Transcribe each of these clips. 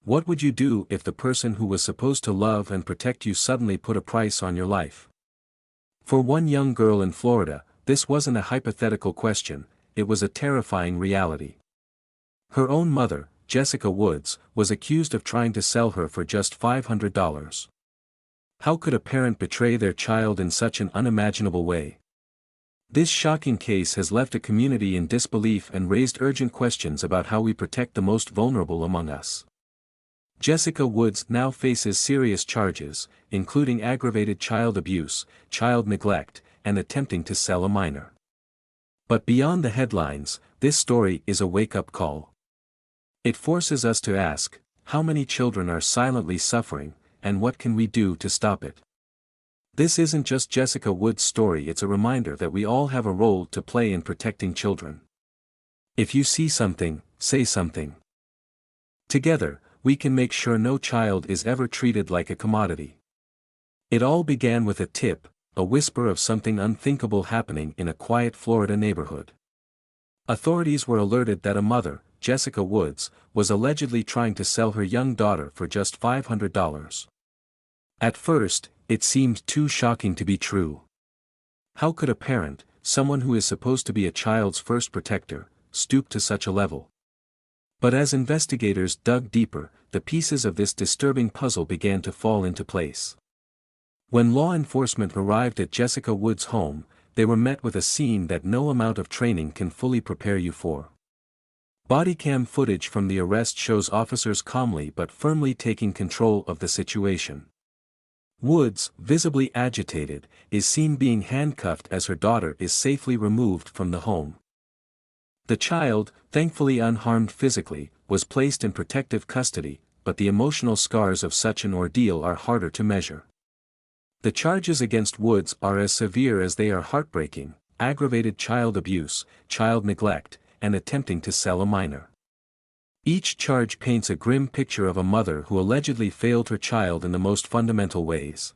What would you do if the person who was supposed to love and protect you suddenly put a price on your life? For one young girl in Florida, this wasn't a hypothetical question, it was a terrifying reality. Her own mother, Jessica Woods, was accused of trying to sell her for just $500. How could a parent betray their child in such an unimaginable way? This shocking case has left a community in disbelief and raised urgent questions about how we protect the most vulnerable among us. Jessica Woods now faces serious charges, including aggravated child abuse, child neglect, and attempting to sell a minor. But beyond the headlines, this story is a wake-up call. It forces us to ask, how many children are silently suffering, and what can we do to stop it? This isn't just Jessica Woods' story, it's a reminder that we all have a role to play in protecting children. If you see something, say something. Together, we can make sure no child is ever treated like a commodity. It all began with a tip, a whisper of something unthinkable happening in a quiet Florida neighborhood. Authorities were alerted that a mother, Jessica Woods, was allegedly trying to sell her young daughter for just $500. At first, it seemed too shocking to be true. How could a parent, someone who is supposed to be a child's first protector, stoop to such a level? But as investigators dug deeper, the pieces of this disturbing puzzle began to fall into place. When law enforcement arrived at Jessica Woods' home, they were met with a scene that no amount of training can fully prepare you for. Bodycam footage from the arrest shows officers calmly but firmly taking control of the situation. Woods, visibly agitated, is seen being handcuffed as her daughter is safely removed from the home. The child, thankfully unharmed physically, was placed in protective custody, but the emotional scars of such an ordeal are harder to measure. The charges against Woods are as severe as they are heartbreaking: aggravated child abuse, child neglect, and attempting to sell a minor. Each charge paints a grim picture of a mother who allegedly failed her child in the most fundamental ways.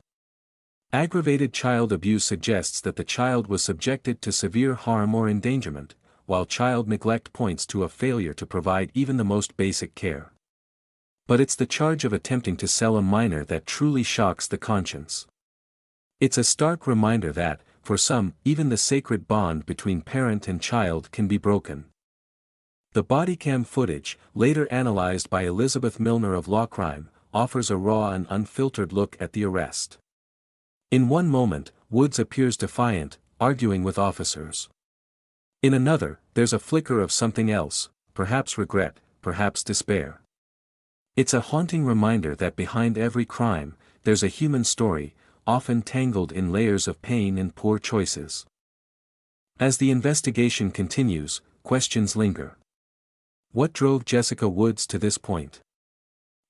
Aggravated child abuse suggests that the child was subjected to severe harm or endangerment, while child neglect points to a failure to provide even the most basic care. But it's the charge of attempting to sell a minor that truly shocks the conscience. It's a stark reminder that, for some, even the sacred bond between parent and child can be broken. The Bodycam footage, later analyzed by Elizabeth Milner of Law Crime, offers a raw and unfiltered look at the arrest. In one moment, Woods appears defiant, arguing with officers. In another, there's a flicker of something else, perhaps regret, perhaps despair. It's a haunting reminder that behind every crime, there's a human story, often tangled in layers of pain and poor choices. As the investigation continues, questions linger. What drove Jessica Woods to this point?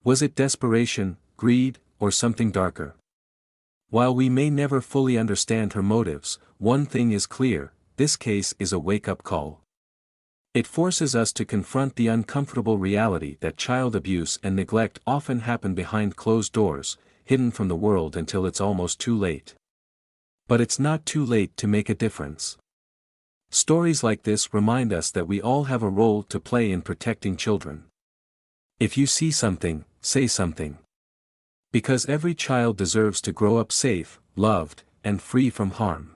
Was it desperation, greed, or something darker? While we may never fully understand her motives, one thing is clear: this case is a wake-up call. It forces us to confront the uncomfortable reality that child abuse and neglect often happen behind closed doors, hidden from the world until it's almost too late. But it's not too late to make a difference. Stories like this remind us that we all have a role to play in protecting children. If you see something, say something. Because every child deserves to grow up safe, loved, and free from harm.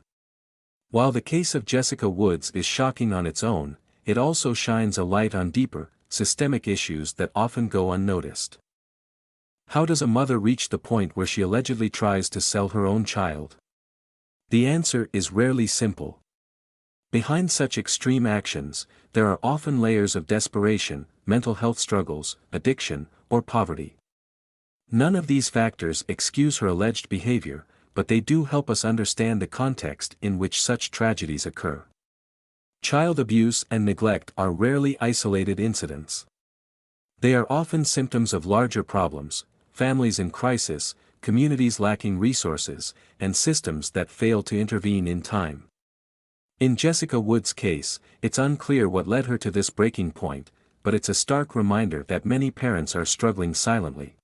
While the case of Jessica Woods is shocking on its own, it also shines a light on deeper, systemic issues that often go unnoticed. How does a mother reach the point where she allegedly tries to sell her own child? The answer is rarely simple. Behind such extreme actions, there are often layers of desperation, mental health struggles, addiction, or poverty. None of these factors excuse her alleged behavior, but they do help us understand the context in which such tragedies occur. Child abuse and neglect are rarely isolated incidents. They are often symptoms of larger problems: families in crisis, communities lacking resources, and systems that fail to intervene in time. In Jessica Woods' case, it's unclear what led her to this breaking point, but it's a stark reminder that many parents are struggling silently,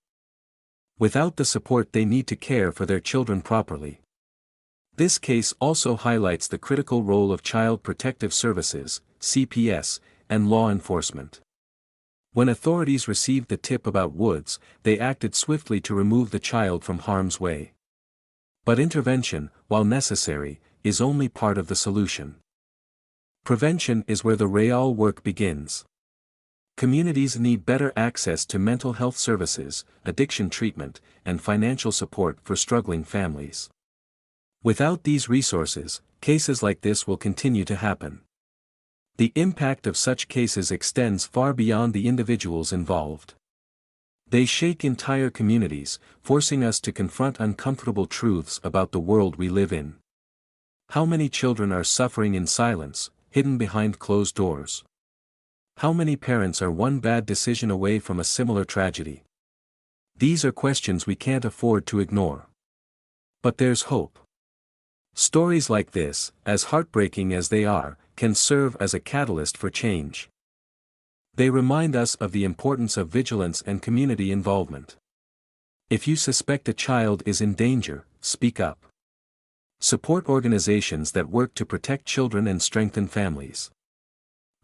without the support they need to care for their children properly. This case also highlights the critical role of Child Protective Services, CPS, and law enforcement. When authorities received the tip about Woods, they acted swiftly to remove the child from harm's way. But intervention, while necessary, is only part of the solution. Prevention is where the real work begins. Communities need better access to mental health services, addiction treatment, and financial support for struggling families. Without these resources, cases like this will continue to happen. The impact of such cases extends far beyond the individuals involved. They shake entire communities, forcing us to confront uncomfortable truths about the world we live in. How many children are suffering in silence, hidden behind closed doors? How many parents are one bad decision away from a similar tragedy? These are questions we can't afford to ignore. But there's hope. Stories like this, as heartbreaking as they are, can serve as a catalyst for change. They remind us of the importance of vigilance and community involvement. If you suspect a child is in danger, speak up. Support organizations that work to protect children and strengthen families.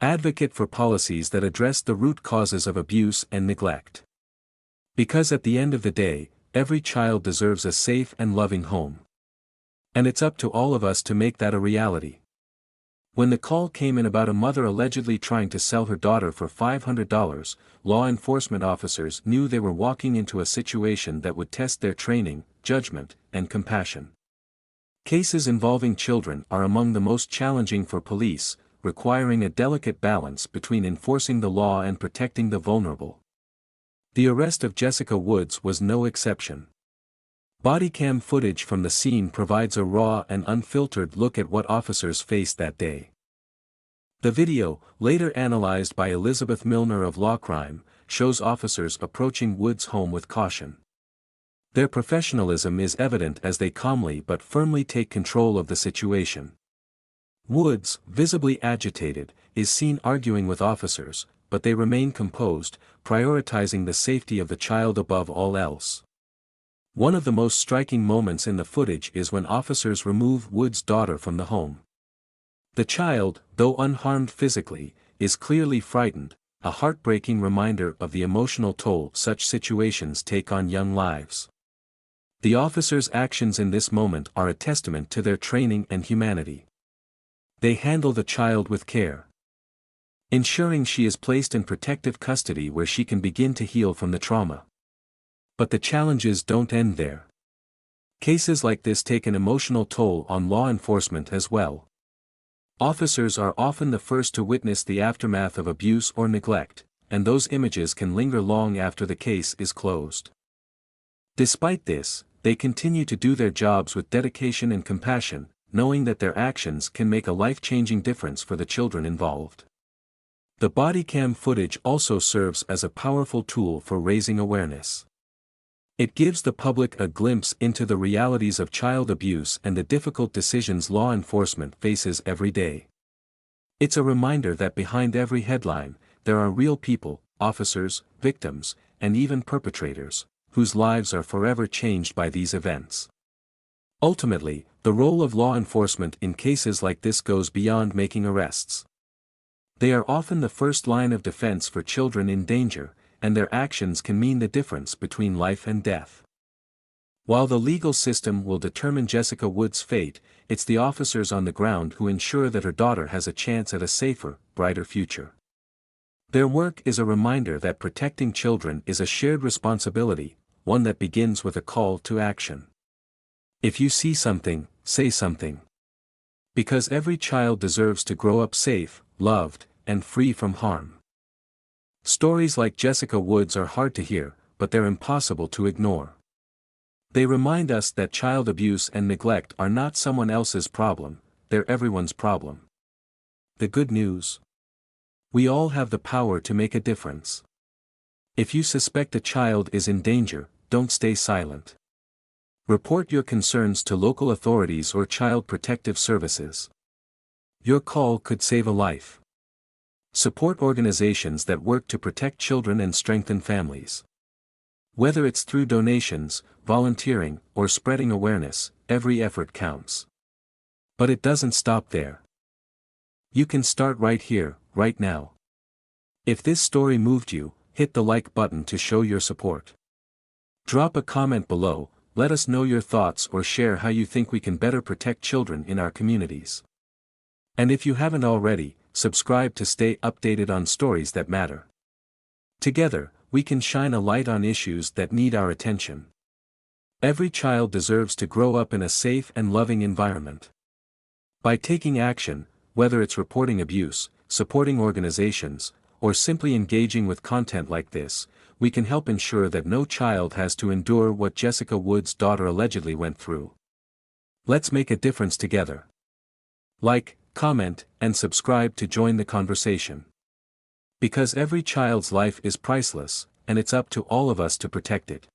Advocate for policies that address the root causes of abuse and neglect. Because at the end of the day, every child deserves a safe and loving home. And it's up to all of us to make that a reality. When the call came in about a mother allegedly trying to sell her daughter for $500, law enforcement officers knew they were walking into a situation that would test their training, judgment, and compassion. Cases involving children are among the most challenging for police, requiring a delicate balance between enforcing the law and protecting the vulnerable. The arrest of Jessica Woods was no exception. Bodycam footage from the scene provides a raw and unfiltered look at what officers faced that day. The video, later analyzed by Elizabeth Milner of Law Crime, shows officers approaching Woods' home with caution. Their professionalism is evident as they calmly but firmly take control of the situation. Woods, visibly agitated, is seen arguing with officers, but they remain composed, prioritizing the safety of the child above all else. One of the most striking moments in the footage is when officers remove Woods' daughter from the home. The child, though unharmed physically, is clearly frightened, a heartbreaking reminder of the emotional toll such situations take on young lives. The officers' actions in this moment are a testament to their training and humanity. They handle the child with care, ensuring she is placed in protective custody where she can begin to heal from the trauma. But the challenges don't end there. Cases like this take an emotional toll on law enforcement as well. Officers are often the first to witness the aftermath of abuse or neglect, and those images can linger long after the case is closed. Despite this, they continue to do their jobs with dedication and compassion, knowing that their actions can make a life-changing difference for the children involved. The bodycam footage also serves as a powerful tool for raising awareness. It gives the public a glimpse into the realities of child abuse and the difficult decisions law enforcement faces every day. It's a reminder that behind every headline, there are real people, officers, victims, and even perpetrators, whose lives are forever changed by these events. Ultimately, the role of law enforcement in cases like this goes beyond making arrests. They are often the first line of defense for children in danger, and their actions can mean the difference between life and death. While the legal system will determine Jessica Woods' fate, it's the officers on the ground who ensure that her daughter has a chance at a safer, brighter future. Their work is a reminder that protecting children is a shared responsibility, one that begins with a call to action. If you see something, say something. Because every child deserves to grow up safe, loved, and free from harm. Stories like Jessica Woods are hard to hear, but they're impossible to ignore. They remind us that child abuse and neglect are not someone else's problem, they're everyone's problem. The good news? We all have the power to make a difference. If you suspect a child is in danger, don't stay silent. Report your concerns to local authorities or child protective services. Your call could save a life. Support organizations that work to protect children and strengthen families. Whether it's through donations, volunteering, or spreading awareness, every effort counts. But it doesn't stop there. You can start right here, right now. If this story moved you, hit the like button to show your support. Drop a comment below, let us know your thoughts or share how you think we can better protect children in our communities. And if you haven't already, subscribe to stay updated on stories that matter. Together, we can shine a light on issues that need our attention. Every child deserves to grow up in a safe and loving environment. By taking action, whether it's reporting abuse, supporting organizations, or simply engaging with content like this, we can help ensure that no child has to endure what Jessica Wood's daughter allegedly went through. Let's make a difference together. Like, comment, and subscribe to join the conversation. Because every child's life is priceless, and it's up to all of us to protect it.